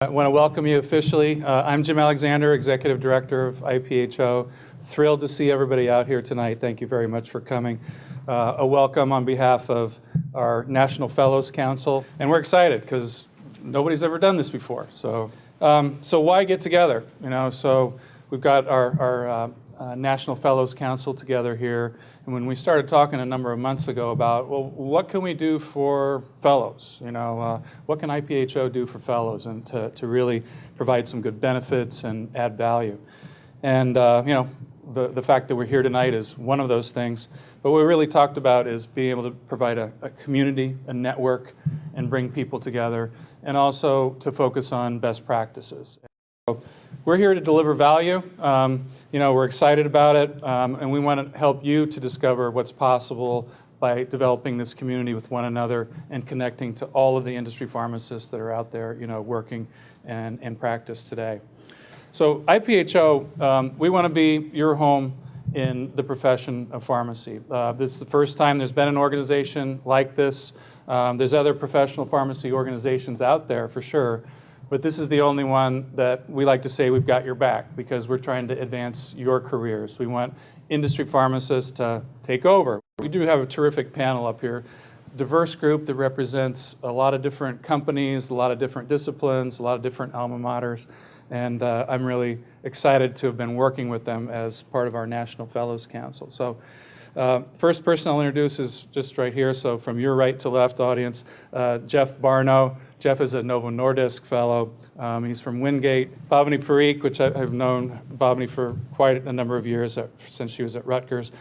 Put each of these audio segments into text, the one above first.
I want to welcome you officially. I'm Jim Alexander, Executive Director of IPHO. Thrilled to see everybody out here tonight. Thank you very much for coming. A welcome on behalf of our National Fellows Council. And we're excited because nobody's ever done this before. So why get together? So we've got our National Fellows Council together here. And when we started talking a number of months ago about, well, what can we do for fellows? What can IPHO do for fellows and to really provide some good benefits and add value? And, the fact that we're here tonight is one of those things. But what we really talked about is being able to provide a community, a network, and bring people together, and also to focus on best practices. So we're here to deliver value. We're excited about it, and we want to help you to discover what's possible by developing this community with one another and connecting to all of the industry pharmacists that are out there, working and in practice today. So IPHO, we want to be your home in the profession of pharmacy. This is the first time there's been an organization like this. There's other professional pharmacy organizations out there for sure, but this is the only one that we like to say we've got your back because we're trying to advance your careers. We want industry pharmacists to take over. We do have a terrific panel up here. Diverse group that represents a lot of different companies, a lot of different disciplines, a lot of different alma maters. And I'm really excited to have been working with them as part of our National Fellows Council. So first person I'll introduce is just right here, so from your right to left audience, Jeff Barno. Jeff is a Novo Nordisk fellow. He's from Wingate. Bhavini Parikh, which I've known Bhavini for quite a number of years, since she was at Rutgers.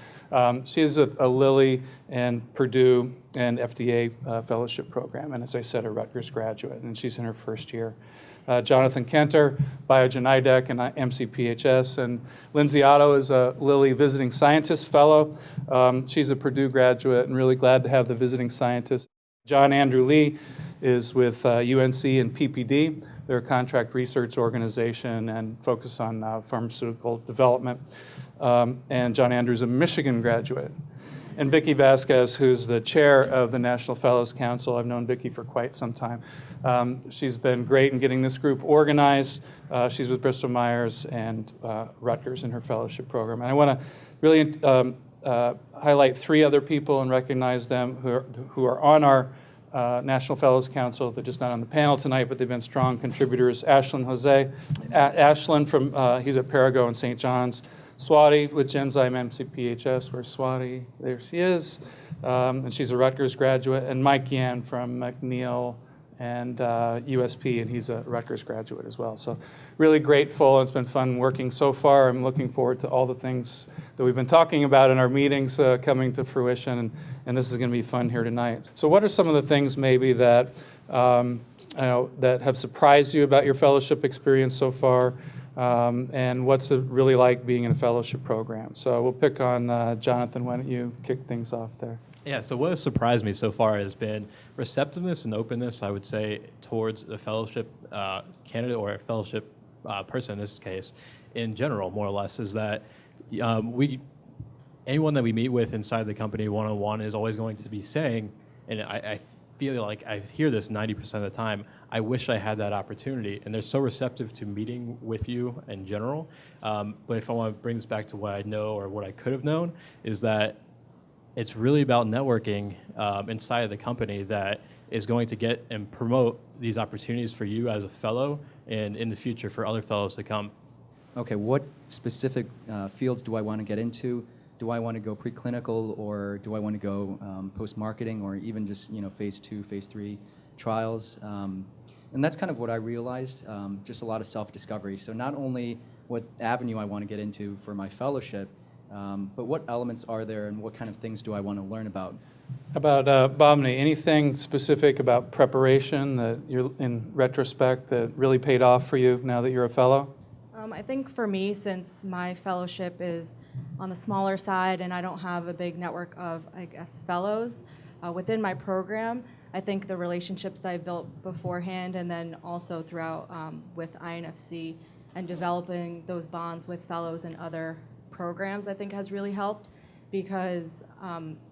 She's a Lilly and Purdue and FDA fellowship program, and as I said, a Rutgers graduate, and she's in her first year. Jonathan Kendter, Biogen, Idec, and MCPHS, and Lindsay Otto is a Lilly visiting scientist fellow. She's a Purdue graduate and really glad to have the visiting scientist. John Andrew Lee is with UNC and PPD. They're a contract research organization and focus on pharmaceutical development. And John Andrew's a Michigan graduate. And Vicki Vasquez, who's the chair of the National Fellows Council. I've known Vicki for quite some time. She's been great in getting this group organized. She's with Bristol Myers and Rutgers in her fellowship program. And I want to really highlight three other people and recognize them who are on our National Fellows Council. They're just not on the panel tonight, but they've been strong contributors. Ashlyn Jose. Ashlyn he's at Perigo and St. John's. Swati with Genzyme MCPHS, where's Swati? There she is. And she's a Rutgers graduate. And Mike Yan from McNeil and USP, and he's a Rutgers graduate as well. So really grateful, and it's been fun working so far. I'm looking forward to all the things that we've been talking about in our meetings coming to fruition, and this is going to be fun here tonight. So what are some of the things maybe that, that have surprised you about your fellowship experience so far? And what's it really like being in a fellowship program? So we'll pick on Jonathan. Why don't you kick things off there? Yeah, so what has surprised me so far has been receptiveness and openness, I would say, towards the fellowship candidate or a fellowship person in this case, in general, more or less, is that anyone that we meet with inside the company one-on-one is always going to be saying, and I feel like I hear this 90% of the time, I wish I had that opportunity. And they're so receptive to meeting with you in general. But if I want to bring this back to what I know or what I could have known, is that it's really about networking inside of the company that is going to get and promote these opportunities for you as a fellow and in the future for other fellows to come. Okay, what specific fields do I want to get into? Do I want to go preclinical, or do I want to go post-marketing, or even just phase 2, phase 3 trials? And that's kind of what I realized, just a lot of self-discovery. So not only what avenue I want to get into for my fellowship, but what elements are there and what kind of things do I want to learn about? About Bhavini, anything specific about preparation that you're in retrospect that really paid off for you now that you're a fellow? I think for me, since my fellowship is on the smaller side and I don't have a big network of, fellows within my program, I think the relationships that I've built beforehand and then also throughout with INFC and developing those bonds with fellows and other programs, I think has really helped, because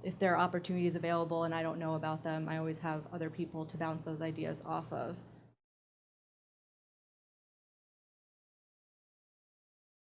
if there are opportunities available and I don't know about them, I always have other people to bounce those ideas off of.